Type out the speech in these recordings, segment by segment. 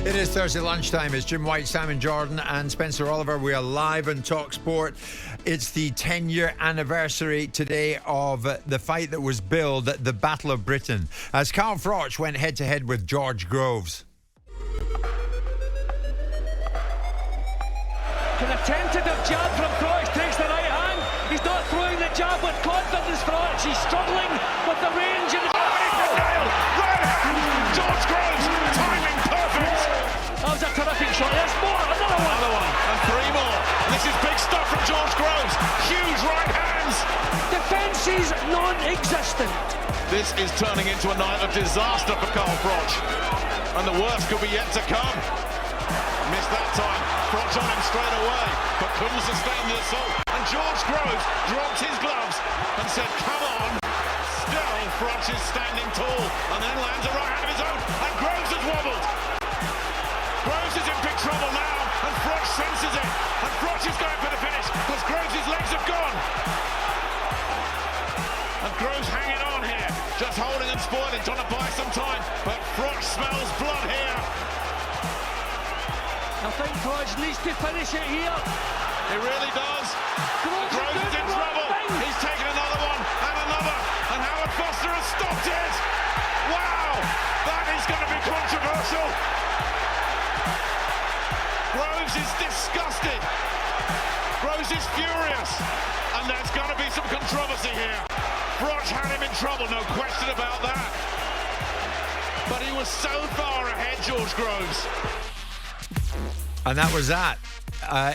It is Thursday lunchtime. It's Jim White, Simon Jordan and Spencer Oliver. We are live on talkSPORT. It's the 10-year anniversary today of the fight that was billed the Battle of Britain, as Carl Froch went head-to-head with George Groves. An attempted jab from Froch takes the right hand. He's not throwing the jab with confidence, Froch. He's struggling with the range. And right hand, George Groves, timing perfect. That was a terrific shot. There's more, another one, and three more. This is big stuff from George Groves. Huge right hands. Defence is non-existent. This is turning into a night of disaster for Carl Froch, and the worst could be yet to come. Missed that time. Froch on him straight away, but couldn't sustain the assault. And George Groves dropped his gloves and said, "Come on." Still, Froch is standing tall, and then lands a right hand of his own, and Groves has wobbled. Groves is in big trouble now, and Froch senses it, and Froch is going for the finish, because Groves' legs have gone. And Groves hanging on here, just holding and spoiling, trying to buy some time, but Froch smells blood here. I think Froch needs to finish it here. He really does. Groves is in trouble. He's taken another one, and another, and Howard Foster has stopped it. Wow, that is going to be controversial. Groves is disgusted. Groves is furious, and there's going to be some controversy here. Froch had him in trouble, no question about that. But he was so far ahead, George Groves. And that was that.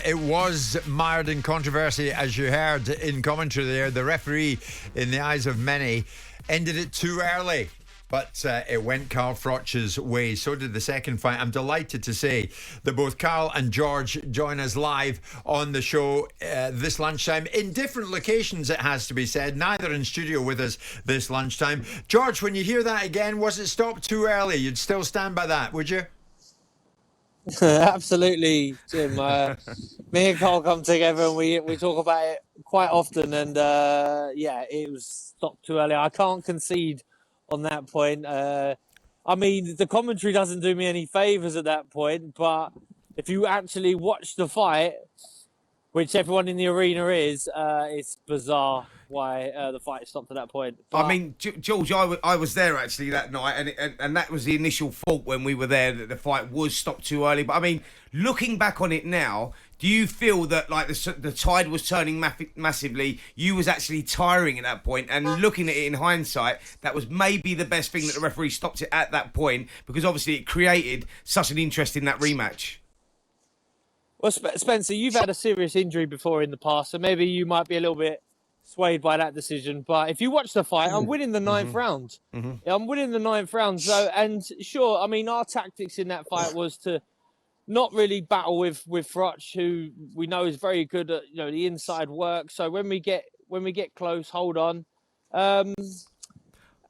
It was mired in controversy, as you heard in commentary there. The referee, in the eyes of many, ended it too early. But it went Carl Froch's way. So did the second fight. I'm delighted to say that both Carl and George join us live on the show this lunchtime. In different locations, it has to be said. Neither in studio with us this lunchtime. George, when you hear that again, was it stopped too early? You'd still stand by that, would you? Absolutely, Jim. Me and Carl come together and we talk about it quite often. And yeah, it was stopped too early. I can't concede on that point. I mean, the commentary doesn't do me any favours at that point. But if you actually watch the fight, which everyone in the arena is, it's bizarre why the fight stopped at that point. But I mean, George, I was there actually that night, and that was the initial fault when we were there, that the fight was stopped too early. But I mean, looking back on it now, do you feel that like the tide was turning massively? You was actually tiring at that point, and looking at it in hindsight, that was maybe the best thing that the referee stopped it at that point, because obviously it created such an interest in that rematch. Well, Spencer, you've had a serious injury before in the past, so maybe you might be a little bit swayed by that decision. But if you watch the fight, I'm winning the ninth round. I'm winning the ninth round. So, and sure, I mean, our tactics in that fight was to not really battle with Froch, who we know is very good at, the inside work. So when we get close, hold on.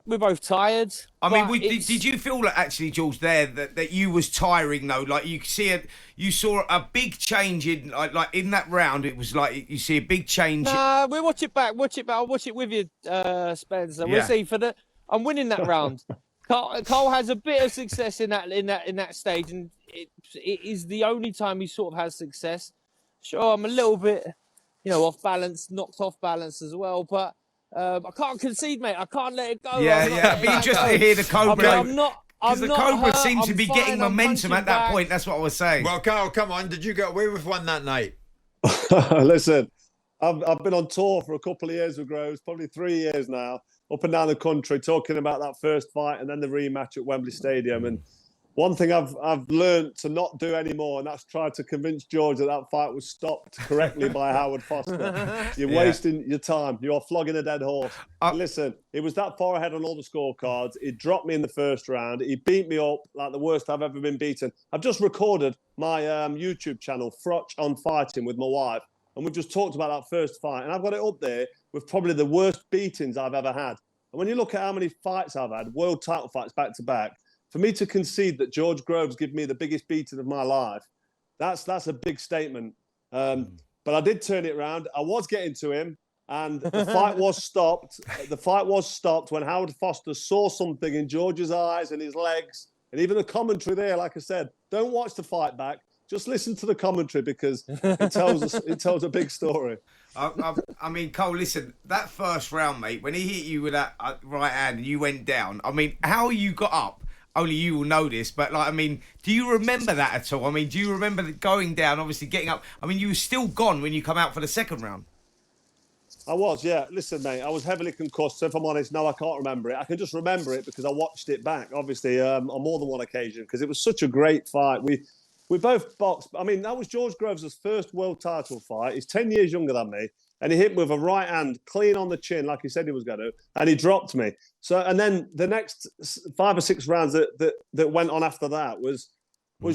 We're both tired. I mean, did you feel that actually, George, there that you was tiring though? Like you saw a big change in like in that round. It was like you see a big change. Nah, we'll watch it back. I'll watch it with you, Spencer. We'll see. I'm winning that round. Cole has a bit of success in that stage, and it is the only time he sort of has success. Sure, I'm a little bit, off balance, knocked off balance as well, but. I can't concede, mate. I can't let it go. Yeah. It'd be interesting to hear the Cobra. Because the Cobra seems to be getting momentum at that point. That's what I was saying. Well, Carl, come on. Did you get away with one that night? Listen, I've been on tour for a couple of years with Groves, probably 3 years now, up and down the country, talking about that first fight and then the rematch at Wembley Stadium. And one thing I've learned to not do anymore, and that's try to convince George that fight was stopped correctly by Howard Foster. You're wasting your time. You're flogging a dead horse. Listen, it was that far ahead on all the scorecards. He dropped me in the first round. He beat me up like the worst I've ever been beaten. I've just recorded my YouTube channel, Froch on Fighting, with my wife, and we just talked about that first fight. And I've got it up there with probably the worst beatings I've ever had. And when you look at how many fights I've had, world title fights back to back, for me to concede that George Groves gave me the biggest beating of my life, that's a big statement. But I did turn it around. I was getting to him, and the fight was stopped. The fight was stopped when Howard Foster saw something in George's eyes and his legs And even the commentary there, like I said, don't watch the fight back. Just listen to the commentary because it tells a big story. I mean, Cole, listen, that first round, mate, when he hit you with that right hand and you went down, I mean, how you got up, only you will know this, but, like, I mean, do you remember that at all? I mean, do you remember going down, obviously getting up? I mean, you were still gone when you come out for the second round. I was, yeah. Listen, mate, I was heavily concussed. So if I'm honest, no, I can't remember it. I can just remember it because I watched it back, obviously, on more than one occasion because it was such a great fight. We both boxed. I mean, that was George Groves' first world title fight. He's 10 years younger than me. And he hit me with a right hand clean on the chin, like he said he was going to, and he dropped me. So, and then the next 5 or 6 rounds that went on after that was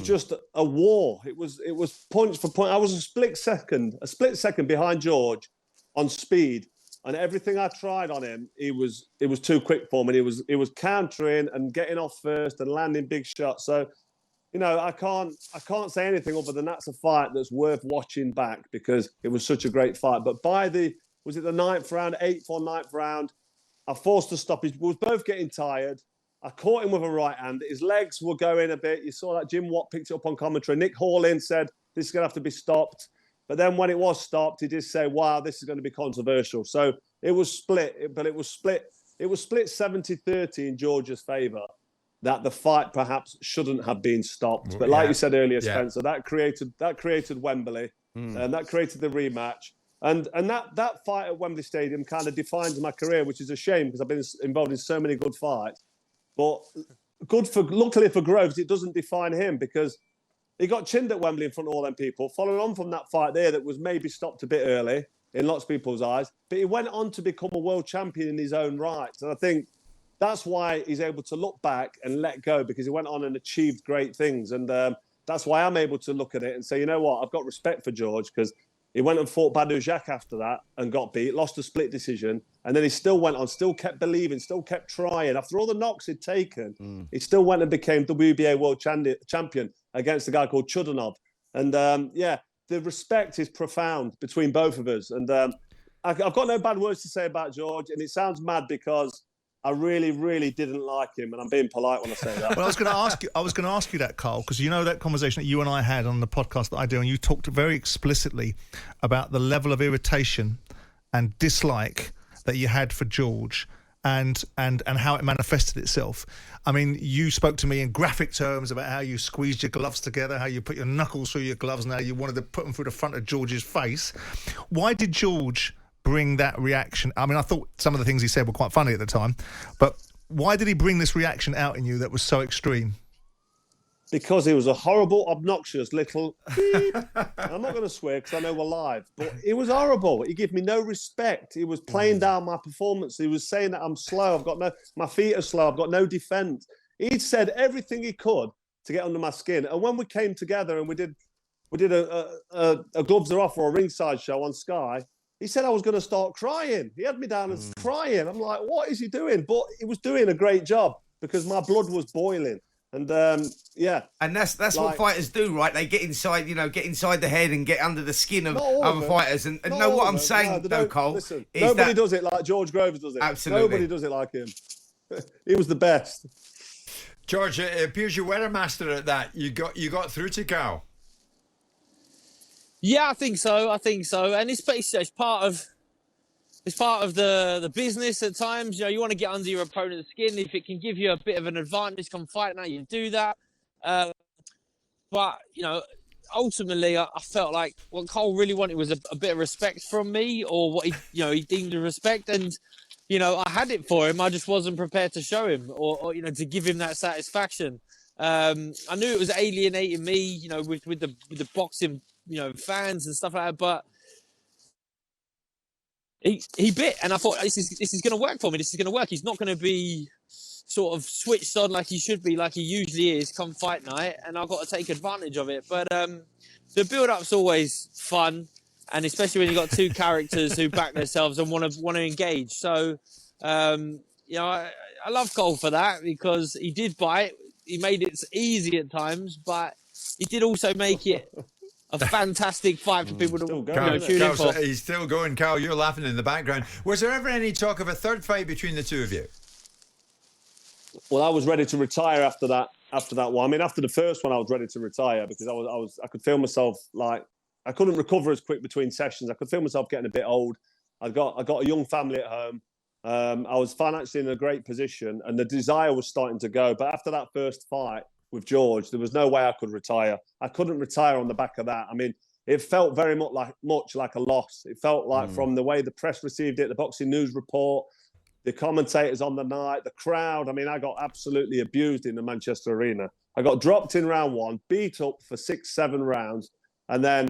just a war. It was punch for punch. I was a split second behind George on speed, and everything I tried on him, it was too quick for me. It was countering and getting off first and landing big shots. So, you know, I can't say anything other than that's a fight that's worth watching back because it was such a great fight. But by the 8th round, 8th or 9th round, I forced a stoppage. We were both getting tired. I caught him with a right hand. His legs were going a bit. You saw that Jim Watt picked it up on commentary. Nick Hall-in said, this is going to have to be stopped. But then when it was stopped, he did say, wow, this is going to be controversial. So it was split, but it was split 70-30 in Georgia's favour, that the fight perhaps shouldn't have been stopped. But like you said earlier, Spencer, that created Wembley, and that created the rematch. And that fight at Wembley Stadium kind of defines my career, which is a shame because I've been involved in so many good fights. But luckily for Groves, it doesn't define him because he got chinned at Wembley in front of all them people, following on from that fight there that was maybe stopped a bit early in lots of people's eyes. But he went on to become a world champion in his own right. And I think that's why he's able to look back and let go because he went on and achieved great things. And that's why I'm able to look at it and say, you know what, I've got respect for George because he went and fought Badou Jacques after that and got beat, lost a split decision. And then he still went on, still kept believing, still kept trying. After all the knocks he'd taken, he still went and became WBA world champion against a guy called Chudanov. And the respect is profound between both of us. And I've got no bad words to say about George. And it sounds mad because I really, really didn't like him, and I'm being polite when I say that. Well, I was going to ask you that, Carl, because you know that conversation that you and I had on the podcast that I do, and you talked very explicitly about the level of irritation and dislike that you had for George, and how it manifested itself. I mean, you spoke to me in graphic terms about how you squeezed your gloves together, how you put your knuckles through your gloves, and how you wanted to put them through the front of George's face. Why did George bring that reaction? I mean, I thought some of the things he said were quite funny at the time, but why did he bring this reaction out in you that was so extreme? Because he was a horrible, obnoxious little beep. I'm not going to swear because I know we're live, but it was horrible. He gave me no respect. He was playing down my performance. He was saying that I'm slow. My feet are slow. I've got no defense. He'd said everything he could to get under my skin. And when we came together and we did a gloves are off or a ringside show on Sky, he said I was going to start crying. He had me down and crying. I'm like, what is he doing? But he was doing a great job because my blood was boiling. And and that's like, what fighters do, right? They get inside the head and get under the skin of other fighters. And know what I'm saying, though, Cole? Listen, nobody does it like George Groves does it. Absolutely, nobody does it like him. He was the best. George, it appears you were a master at that. You got through to Carl. Yeah, I think so. And it's part of the business at times. You know, you want to get under your opponent's skin. If it can give you a bit of an advantage come fight now, you do that. But, you know, ultimately I felt like what Cole really wanted was a bit of respect from me, or what he deemed a respect. And, you know, I had it for him. I just wasn't prepared to show him or to give him that satisfaction. I knew it was alienating me, you know, with the boxing, you know, fans and stuff like that, but he bit, and I thought this is going to work for me. This is going to work. He's not going to be sort of switched on like he should be, like he usually is come fight night, and I've got to take advantage of it. But the build-up's always fun, and especially when you've got two characters who back themselves and want to engage. So, you know, I love Cole for that because he did bite. He made it easy at times, but he did also make it a fantastic fight for people to tune in for. He's still going. Carl, you're laughing in the background. Was there ever any talk of a third fight between the two of you? Well, I was ready to retire after that after that one. I mean, after the first one, I was ready to retire because I could feel myself like I couldn't recover as quick between sessions. I could feel myself getting a bit old. I got a young family at home. I was financially in a great position, and the desire was starting to go. But after that first fight with George, there was no way I could retire. I couldn't retire on the back of that. I mean, it felt very much like a loss. It felt like from the way the press received it, the Boxing News report, the commentators on the night, the crowd. I mean, I got absolutely abused in the Manchester Arena. I got dropped in round one, beat up for 6-7 rounds, and then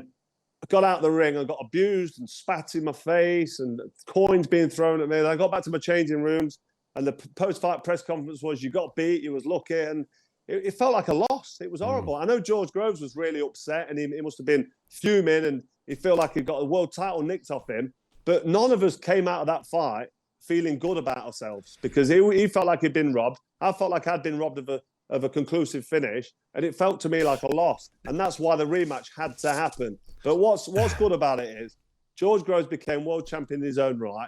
I got out the ring and got abused and spat in my face and coins being thrown at me. And I got back to my changing rooms, and the post-fight press conference was, you got beat, you was lucky, and it felt like a loss. It was horrible. I know George Groves was really upset, and he must have been fuming, and he felt like he got a world title nicked off him. But none of us came out of that fight feeling good about ourselves because he felt like he'd been robbed. I felt like I'd been robbed of a conclusive finish, and it felt to me like a loss. And that's why the rematch had to happen. But what's good about it is George Groves became world champion in his own right.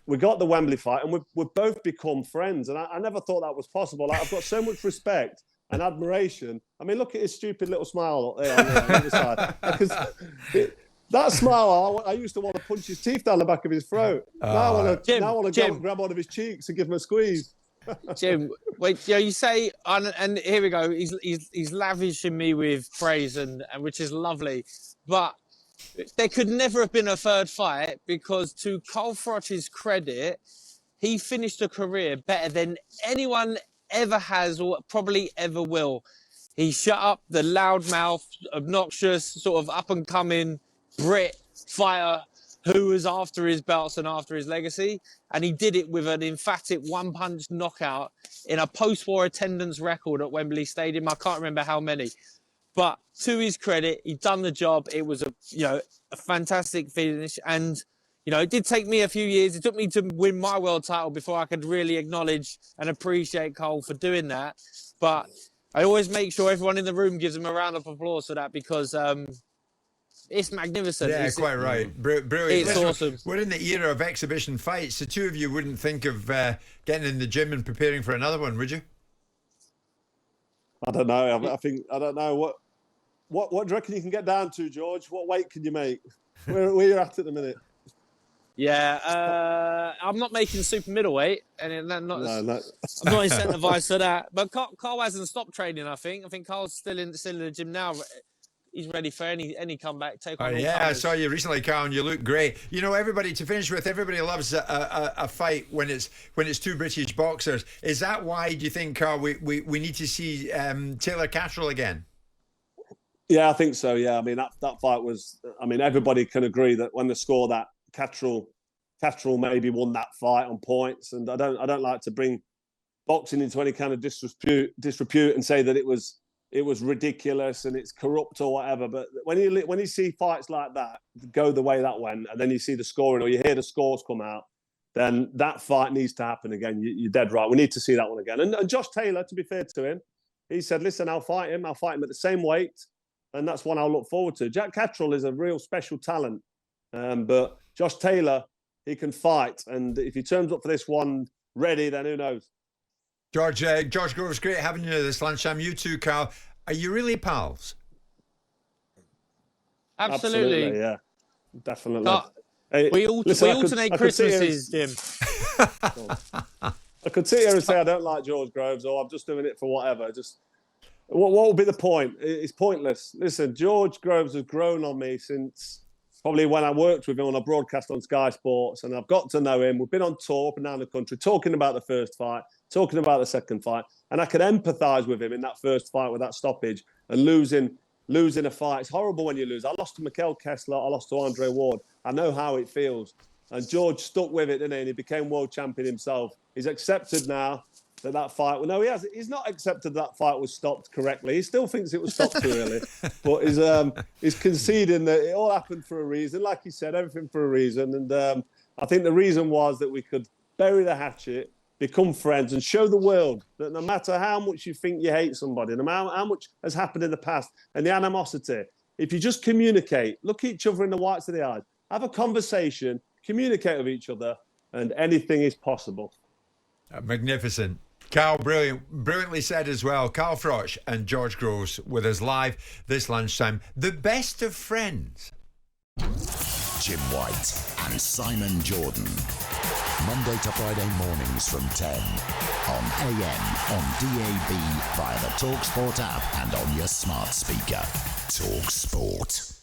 We got the Wembley fight, and we've both become friends. And I never thought that was possible. Like, I've got so much respect and admiration. I mean, look at his stupid little smile up there on the other side. Because that smile, I used to want to punch his teeth down the back of his throat. Now I want to go and grab one of his cheeks and give him a squeeze. Jim, wait, you say, and here we go. He's lavishing me with praise, and which is lovely, but there could never have been a third fight because, to Carl Froch's credit, he finished a career better than anyone ever has or probably ever will. He shut up the loudmouth, obnoxious, sort of up and coming Brit fighter who was after his belts and after his legacy. And he did it with an emphatic one-punch knockout in a post-war attendance record at Wembley Stadium. I can't remember how many. But to his credit, he'd done the job. It was a fantastic finish. And, it did take me a few years. It took me to win my world title before I could really acknowledge and appreciate Cole for doing that. But I always make sure everyone in the room gives him a round of applause for that because it's magnificent. Yeah, quite right. Brilliant. It's awesome. We're in the era of exhibition fights. The two of you wouldn't think of getting in the gym and preparing for another one, would you? I don't know. I don't know. What do you reckon you can get down to, George? What weight can you make? Where are you at the minute? Yeah, I'm not making super middleweight, and I'm not incentivized for that. But Carl hasn't stopped training. I think Carl's still in the gym now. He's ready for any comeback. Take on. I saw you recently, Carl, and you look great. Everybody loves a fight when it's two British boxers. Is that why do you think, Carl, we need to see Taylor Catterall again? Yeah, I think so. Yeah, I mean that fight was. I mean, everybody can agree that when they score that, Catterall maybe won that fight on points, and I don't like to bring boxing into any kind of disrepute and say that it was ridiculous and it's corrupt or whatever. But when you see fights like that go the way that went, and then you see the scoring or you hear the scores come out, then that fight needs to happen again. You're dead right. We need to see that one again. And Josh Taylor, to be fair to him, he said, "Listen, I'll fight him at the same weight, and that's one I'll look forward to." Jack Catterall is a real special talent, but Josh Taylor, he can fight, and if he turns up for this one ready, then who knows? George Groves, great having you this lunchtime. You too, Carl. Are you really pals? Absolutely, yeah, definitely. We alternate Christmases, Jim. I could sit here and say I don't like George Groves, or I'm just doing it for whatever. Just what will be the point? It's pointless. Listen, George Groves has grown on me since probably when I worked with him on a broadcast on Sky Sports, and I've got to know him. We've been on tour up and down the country, talking about the first fight, talking about the second fight, and I could empathise with him in that first fight with that stoppage and losing a fight. It's horrible when you lose. I lost to Mikel Kessler. I lost to Andre Ward. I know how it feels. And George stuck with it, didn't he? And he became world champion himself. He's accepted now that fight. Well, no, he has. He's not accepted that fight was stopped correctly. He still thinks it was stopped too early. But he's conceding that it all happened for a reason. Like he said, everything for a reason. And I think the reason was that we could bury the hatchet, become friends, and show the world that no matter how much you think you hate somebody, no matter how much has happened in the past, and the animosity, if you just communicate, look each other in the whites of the eyes, have a conversation, communicate with each other, and anything is possible. Magnificent. Carl, brilliantly said as well. Carl Froch and George Groves with us live this lunchtime. The best of friends. Jim White and Simon Jordan. Monday to Friday mornings from 10 on AM, on DAB, via the talkSPORT app and on your smart speaker. talkSPORT.